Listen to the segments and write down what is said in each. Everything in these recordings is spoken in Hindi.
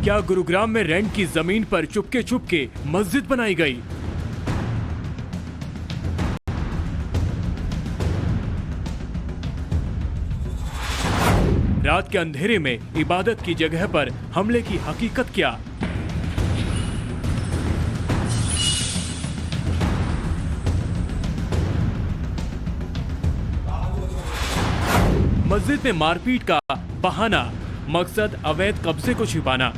क्या गुरुग्राम में रेंट की जमीन पर चुपके मस्जिद बनाई गई? रात के अंधेरे में इबादत की जगह पर हमले की हकीकत क्या? मस्जिद में मारपीट का बहाना, मकसद अवैध कब्जे को छिपाना।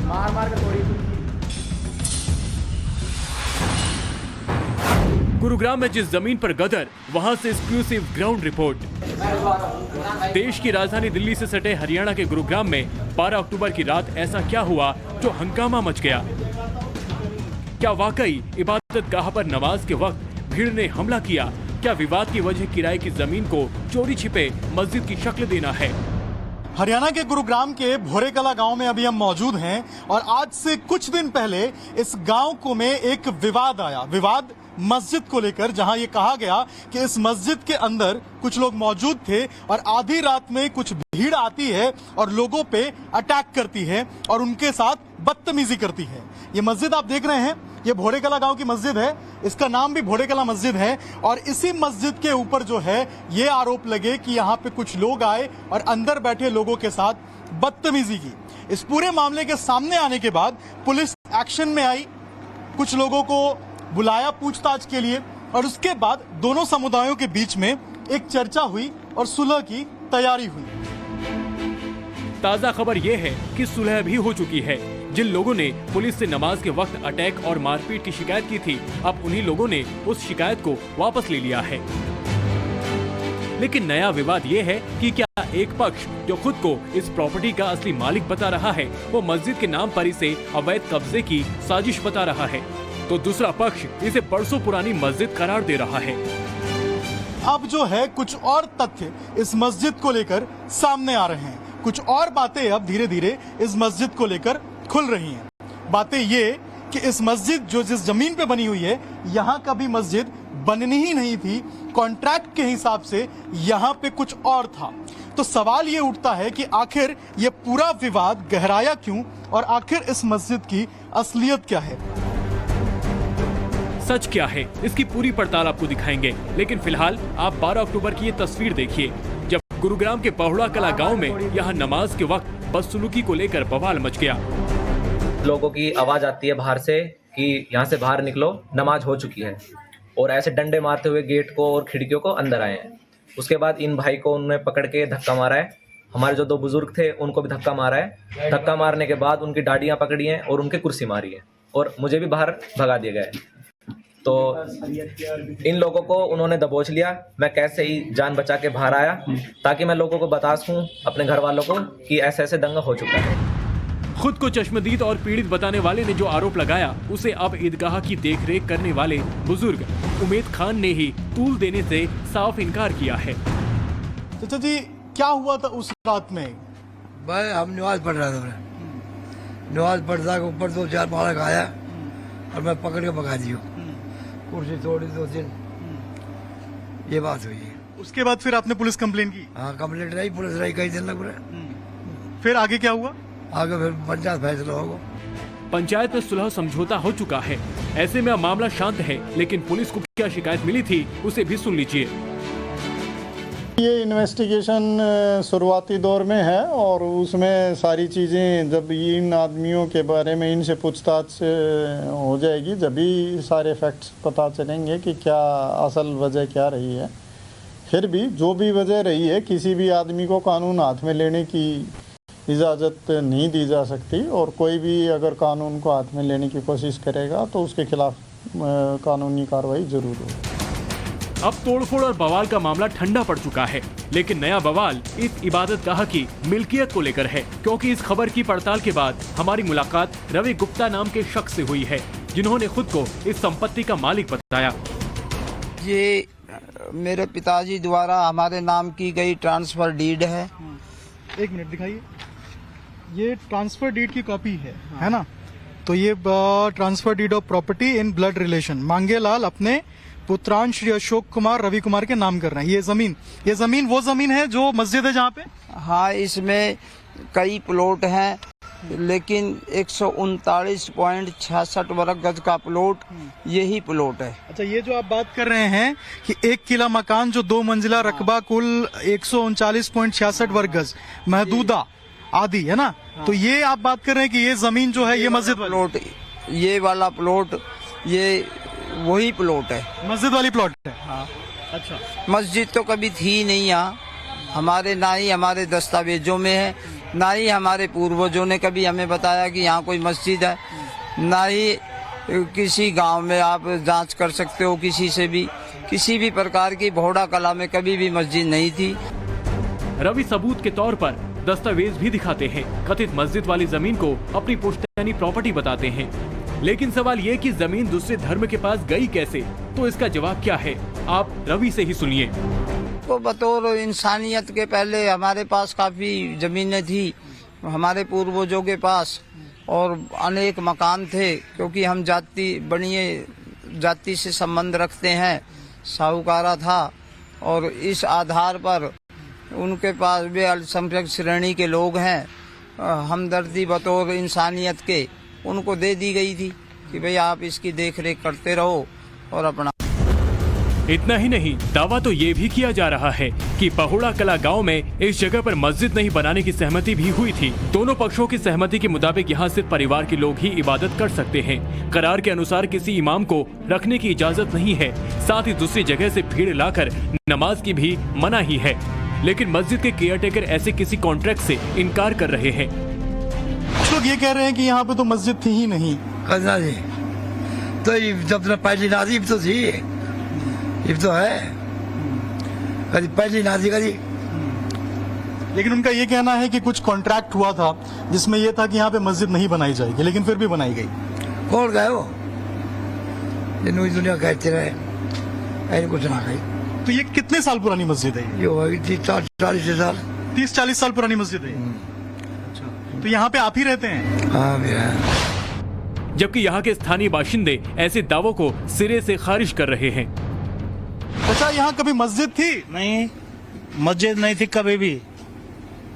मार के तोड़ी। गुरुग्राम में जिस जमीन पर गदर, वहां से एक्सक्लूसिव ग्राउंड रिपोर्ट। देश की राजधानी दिल्ली से सटे हरियाणा के गुरुग्राम में 12 अक्टूबर की रात ऐसा क्या हुआ जो हंगामा मच गया? क्या वाकई इबादत गाह पर नमाज के वक्त भीड़ ने हमला किया? क्या विवाद की वजह किराए की जमीन को चोरी छिपे मस्जिद की शक्ल देना है? हरियाणा के गुरुग्राम के भोरेकला गांव में अभी हम मौजूद हैं और आज से कुछ दिन पहले इस गांव को में एक विवाद आया। विवाद मस्जिद को लेकर, जहां ये कहा गया कि इस मस्जिद के अंदर कुछ लोग मौजूद थे और आधी रात में कुछ भीड़ आती है और लोगों पे अटैक करती है और उनके साथ बदतमीजी करती है। ये मस्जिद आप देख रहे हैं, ये भोरेकला गांव की मस्जिद है। इसका नाम भी भोरेकला मस्जिद है और इसी मस्जिद के ऊपर जो है ये आरोप लगे कि यहाँ पे कुछ लोग आए और अंदर बैठे लोगों के साथ बदतमीजी की। इस पूरे मामले के सामने आने के बाद पुलिस एक्शन में आई, कुछ लोगों को बुलाया पूछताछ के लिए और उसके बाद दोनों समुदायों के बीच में एक चर्चा हुई और सुलह की तैयारी हुई। ताजा खबर यह है कि सुलह भी हो चुकी है। जिन लोगों ने पुलिस से नमाज के वक्त अटैक और मारपीट की शिकायत की थी, अब उन्हीं लोगों ने उस शिकायत को वापस ले लिया है। लेकिन नया विवाद ये है कि क्या एक पक्ष जो खुद को इस प्रॉपर्टी का असली मालिक बता रहा है, वो मस्जिद के नाम पर इसे अवैध कब्जे की साजिश बता रहा है, तो दूसरा पक्ष इसे बरसों पुरानी मस्जिद करार दे रहा है। अब जो है कुछ और तथ्य इस मस्जिद को लेकर सामने आ रहे हैं। कुछ और बातें अब धीरे धीरे इस मस्जिद को लेकर खुल रही हैं। बातें ये कि इस मस्जिद जो जिस जमीन पे बनी हुई है, यहाँ कभी मस्जिद बननी ही नहीं थी। कॉन्ट्रैक्ट के हिसाब से यहाँ पे कुछ और था। तो सवाल ये उठता है कि आखिर ये पूरा विवाद गहराया क्यों और आखिर इस मस्जिद की असलियत क्या है? सच क्या है, इसकी पूरी पड़ताल आपको दिखाएंगे। लेकिन फिलहाल आप 12 अक्टूबर की ये तस्वीर देखिए, जब गुरुग्राम के पहुड़ा कला गांव में यहाँ नमाज के वक्त बदसलूकी को लेकर बवाल मच गया। लोगों की आवाज आती है बाहर से कि यहाँ से बाहर निकलो, नमाज हो चुकी है, और ऐसे डंडे मारते हुए गेट को और खिड़कियों को अंदर आए हैं। उसके बाद इन भाई को उन्होंने पकड़ के धक्का मारा है। हमारे जो 2 बुजुर्ग थे उनको भी धक्का मारा है। धक्का मारने के बाद उनकी डाडियाँ पकड़ी हैं और उनकी कुर्सी मारी है और मुझे भी बाहर भगा दिया गया है। तो इन लोगों को उन्होंने दबोच लिया। मैं कैसे ही जान बचा के बाहर आया ताकि मैं लोगों को बता सकूं, अपने घर वालों को, कि ऐसे ऐसे दंगा हो चुका है। खुद को चश्मदीद और पीड़ित बताने वाले ने जो आरोप लगाया, उसे अब ईदगाह की देखरेख करने वाले बुजुर्ग उमेद खान ने ही तूल देने से साफ इनकार किया है। चाचा जी, क्या हुआ था उस रात में? भाई हम नमाज पढ़ रहे थे, नमाज पढ़ता के ऊपर 2-4 बालक आया और मैं पकड़ के भगा दिया, कुर्सी तोड़ी 2-3। ये बात हुई है। उसके बाद फिर आपने पुलिस कंप्लेन की? हाँ, कंप्लेंट रही, पुलिस रही कई दिन लग। फिर आगे क्या हुआ? आगे फिर पंचायत फैसला होगा। पंचायत में सुलह समझौता हो चुका है। ऐसे में अब मामला शांत है, लेकिन पुलिस को क्या शिकायत मिली थी, उसे भी सुन लीजिए। ये इन्वेस्टिगेशन शुरुआती दौर में है और उसमें सारी चीज़ें जब इन आदमियों के बारे में इनसे पूछताछ हो जाएगी, जब भी सारे फैक्ट्स पता चलेंगे कि क्या असल वजह क्या रही है। फिर भी जो भी वजह रही है, किसी भी आदमी को कानून हाथ में लेने की इजाज़त नहीं दी जा सकती और कोई भी अगर कानून को हाथ में लेने की कोशिश करेगा तो उसके खिलाफ कानूनी कार्रवाई जरूर होगी। अब तोड़फोड़ और बवाल का मामला ठंडा पड़ चुका है, लेकिन नया बवाल इस इबादतगाह की मिल्कियत को लेकर है, क्योंकि इस खबर की पड़ताल के बाद हमारी मुलाकात रवि गुप्ता नाम के शख्स से हुई है, जिन्होंने खुद को इस संपत्ति का मालिक बताया। ये मेरे पिताजी द्वारा हमारे नाम की गई ट्रांसफर डीड है। 1 मिनट दिखाइए। ये ट्रांसफर डीड की कॉपी है ना? तो ये transfer deed of property in blood relation Mangelal अपने पुत्रांश श्री अशोक कुमार रवि कुमार के नाम कर रहे हैं। ये जमीन वो जमीन है जो मस्जिद है जहाँ पे? हाँ, इसमें कई प्लॉट हैं, लेकिन 139.66 वर्ग गज का प्लॉट यही प्लॉट है। अच्छा, ये जो आप बात कर रहे हैं कि 1 किला मकान जो 2 मंजिला रकबा कुल 139.66 वर्ग गज महदूदा आदि है ना, तो ये आप बात कर रहे हैं कि ये जमीन जो है ये मस्जिद वाली प्लॉट, ये वाला प्लॉट ये वही प्लॉट है, मस्जिद वाली प्लॉट है। हाँ, अच्छा। मस्जिद तो कभी थी नहीं यहाँ हमारे, ना ही हमारे दस्तावेजों में है, ना ही हमारे पूर्वजों ने कभी हमें बताया कि यहाँ कोई मस्जिद है, ना ही किसी गांव में आप जांच कर सकते हो किसी से भी, किसी भी प्रकार की भोड़ा कला में कभी भी मस्जिद नहीं थी। रवि सबूत के तौर पर दस्तावेज भी दिखाते हैं, कथित मस्जिद वाली जमीन को अपनी पुश्तैनी प्रॉपर्टी बताते हैं। लेकिन सवाल ये कि जमीन दूसरे धर्म के पास गई कैसे, तो इसका जवाब क्या है, आप रवि से ही सुनिए। तो बतौर इंसानियत के पहले हमारे पास काफी जमीनें थी, हमारे पूर्वजों के पास, और अनेक मकान थे, क्योंकि हम बनिए जाति से संबंध रखते हैं, साहूकारा था, और इस आधार पर उनके पास वे अल्पसंख्यक श्रेणी के लोग हैं, हमदर्दी बतौर इंसानियत के उनको दे दी गई थी कि भाई आप इसकी देखरेख करते रहो और अपना। इतना ही नहीं, दावा तो ये भी किया जा रहा है कि बहुड़ा कला गांव में इस जगह पर मस्जिद नहीं बनाने की सहमति भी हुई थी। दोनों पक्षों की सहमति के मुताबिक यहाँ सिर्फ परिवार के लोग ही इबादत कर सकते हैं। करार के अनुसार किसी इमाम को रखने की इजाजत नहीं है, साथ ही दूसरी जगह से भीड़ लाकर नमाज की भी मनाही है। लेकिन मस्जिद के केयरटेकर ऐसे किसी कॉन्ट्रैक्ट से इनकार कर रहे हैं। कुछ लोग ये कह रहे हैं कि यहाँ पे तो मस्जिद थी ही नहीं। करना जी, तो ये जब तक पहली नाजिब तो थी, ये तो है, कभी पहली नाजी कभी। लेकिन उनका ये कहना है कि कुछ कॉन्ट्रैक्ट हुआ था जिसमें ये था कि यहाँ पे मस्जिद नहीं बनाई जाएगी, लेकिन फिर भी बनाई गई। कौन गए वो, जिन्होंने दुनिया कहते रहे, ऐसे कुछ ना कही। तो ये कितने साल पुरानी मस्जिद है? ये होगी 30-40 साल। 30-40 साल पुरानी मस्जिद है। अच्छा, तो यहाँ पे आप ही रहते हैं? हाँ मेरा। जबकि यहाँ के स्थानीय बाशिंदे ऐसे दावों को सिरे से खारिज कर रहे हैं। अच्छा, यहाँ कभी मस्जिद थी? नहीं, मस्जिद नहीं थी कभी भी।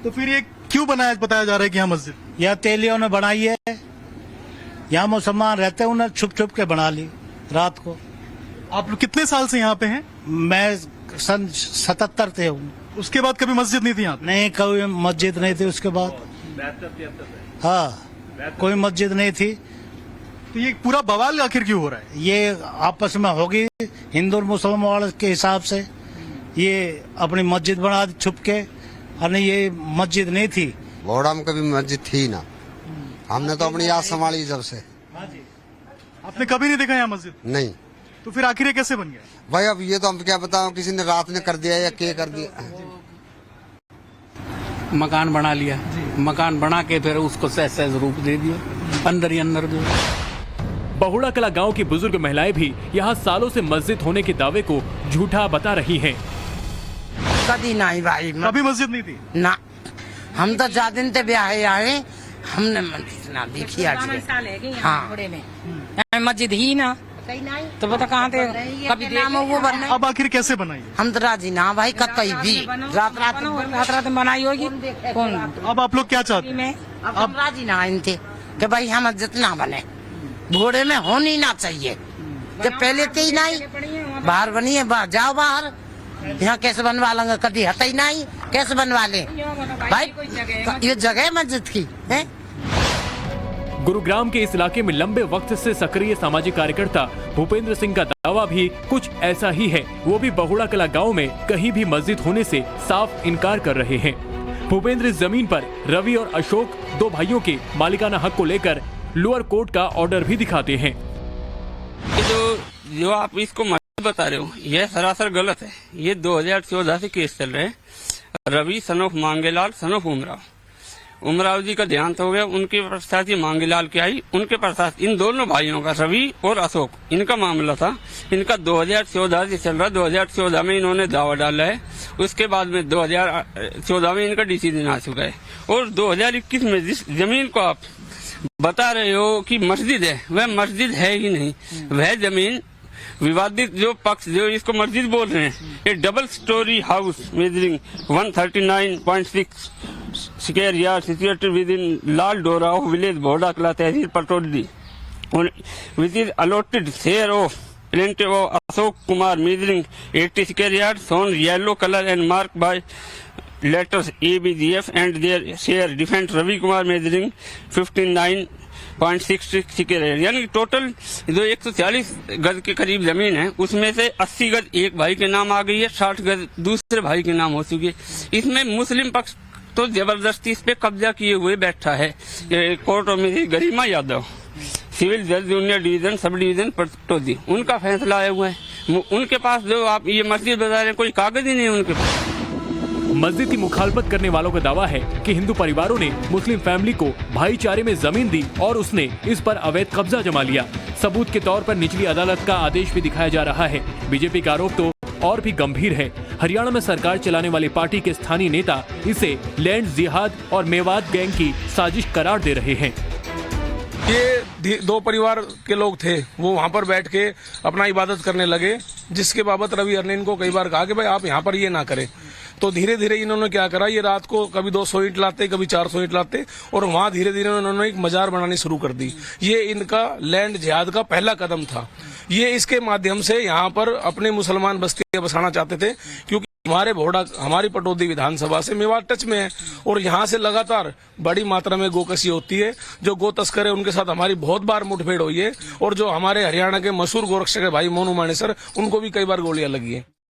तो फिर ये क्यों बताया जा रहा है कि यहाँ मस्जिद? यह तेलियों ने बनाई है, यहाँ मुसलमान रहते हैं, उन्हें छुप छुप के बना ली रात को। आप लोग कितने साल से यहाँ पे हैं? मैं सन 77 से हूँ। उसके बाद कभी मस्जिद नहीं थी यहाँ पे? नहीं, कभी मस्जिद नहीं थी उसके बाद। हाँ, कोई मस्जिद नहीं थी। तो ये पूरा बवाल आखिर क्यों हो रहा है? ये आपस में होगी हिंदू और मुसलमान के हिसाब से, ये अपनी मस्जिद बना दी छुप के, और ये मस्जिद नहीं थी। भोड़ा में कभी मस्जिद थी ना, हमने तो अपनी याद संभाली जब से। आपने कभी नहीं देखा यहाँ मस्जिद? नहीं। तो फिर आखिर ये कैसे बन गया? भाई अब ये तो हम क्या बताओ, किसी ने रात में कर दिया या क्या कर दिया। मकान बना लिया, मकान बना के फिर उसको सहज रूप दे दिया, अंदर ही अंदर जो। बहुड़ा कला गांव की बुजुर्ग महिलाएं भी यहाँ सालों से मस्जिद होने के दावे को झूठा बता रही हैं। कभी नहीं भाई, कभी मस्जिद नहीं थी ना। हम तो 4 दिन से ब्याह आए, हमने मस्जिद ना देखी आज। हाँ, मस्जिद ही ना, तो बता कहाँ थे कभी नाम वो बनना। अब आखिर कैसे बनाई? हम तो राजी ना भाई, कहीं भी रात में बनाई होगी कौन। अब आप लोग क्या चाहते हैं? अब हम राजी ना इनते कि भाई हम जितना बने घोड़े में होनी ना चाहिए, कि पहले थे ही नहीं, बाहर बनिए, जाओ बाहर, यहाँ कैसे बनवा लेंगे, कभी हटा ही नहीं, कैसे बनवा ले भाई, ये जगह मस्जिद की है। गुरुग्राम के इस इलाके में लंबे वक्त से सक्रिय सामाजिक कार्यकर्ता भूपेंद्र सिंह का दावा भी कुछ ऐसा ही है। वो भी बहुड़ा कला गांव में कहीं भी मस्जिद होने से साफ इनकार कर रहे हैं। भूपेंद्र इस जमीन पर रवि और अशोक 2 भाइयों के मालिकाना हक को लेकर लोअर कोर्ट का ऑर्डर भी दिखाते हैं। जो आप इसको मस्जिद बता रहे हो, यह सरासर गलत है। ये 2014 से केस चल रहे हैं। रवि सनोफ मांगेलाल सनोफ उमराव जी का देहांत हो गया, उनके पश्चात ये मांगेलाल की आई, उनके पश्चात इन दोनों भाइयों का, रवि और अशोक, इनका मामला था। इनका 2014 से चल रहा। 2014 में इन्होंने दावा डाला है, उसके बाद में 2014 में इनका डिसीजन आ चुका है। और 2021 में जिस जमीन को आप बता रहे हो कि मस्जिद है, वह मस्जिद है ही नहीं। वह जमीन विवादित जो पक्ष जो इसको मस्जिद बोल रहे हैं, ये double story house measuring 139.6 square yard situated with in Lal Dora of village Bhora Kala tehsil Pataudi which is allotted share of plaintiff of Ashok Kumar measuring 80 square yards, shown yellow color and marked by letters ABGF, and their share defendant Ravi Kumar measuring 59.66 square yards. यानी टोटल जो 140 गज के करीब जमीन है उसमें से 80 गज एक भाई के नाम आ गई है, 60 गज दूसरे भाई के नाम हो चुकी है। इसमें मुस्लिम पक्ष तो जबरदस्ती इस पे कब्जा किए हुए बैठा है। कोर्ट में गरिमा यादव सिविल जज junior division sub division Pataudi, उनका फैसला आया हुआ है। उनके पास जो आप ये मस्जिद बता रहे हैं कोई कागज ही नहीं है उनके पास। मस्जिद की मुखालफत करने वालों का दावा है कि हिंदू परिवारों ने मुस्लिम फैमिली को भाईचारे में जमीन दी और उसने इस पर अवैध कब्जा जमा लिया। सबूत के तौर पर निचली अदालत का आदेश भी दिखाया जा रहा है। बीजेपी का आरोप तो और भी गंभीर है। हरियाणा में सरकार चलाने वाली पार्टी के स्थानीय नेता इसे लैंड जिहाद और मेवात गैंग की साजिश करार दे रहे हैं। ये दो परिवार के लोग थे, वो वहां पर बैठ के अपना इबादत करने लगे, जिसके बाबत रवि हरने इनको कई बार कहा कि भाई आप यहाँ पर ये ना करें। तो धीरे धीरे इन्होंने क्या करा, ये रात को कभी 200 ईंट लाते, कभी 400 ईंट लाते, और वहां धीरे धीरे उन्होंने एक मजार बनानी शुरू कर दी। ये इनका लैंड जिहाद का पहला कदम था। ये इसके माध्यम से यहाँ पर अपने मुसलमान बस्तियां बसाना चाहते थे, क्योंकि हमारे भोड़ा हमारी पटौदी विधानसभा से मेवात टच में है और यहाँ से लगातार बड़ी मात्रा में गोकशी होती है। जो गो तस्कर है उनके साथ हमारी बहुत बार मुठभेड़ हुई है, और जो हमारे हरियाणा के मशहूर गोरक्षक है भाई मोनू मानेसर, उनको भी कई बार गोलियां लगी है।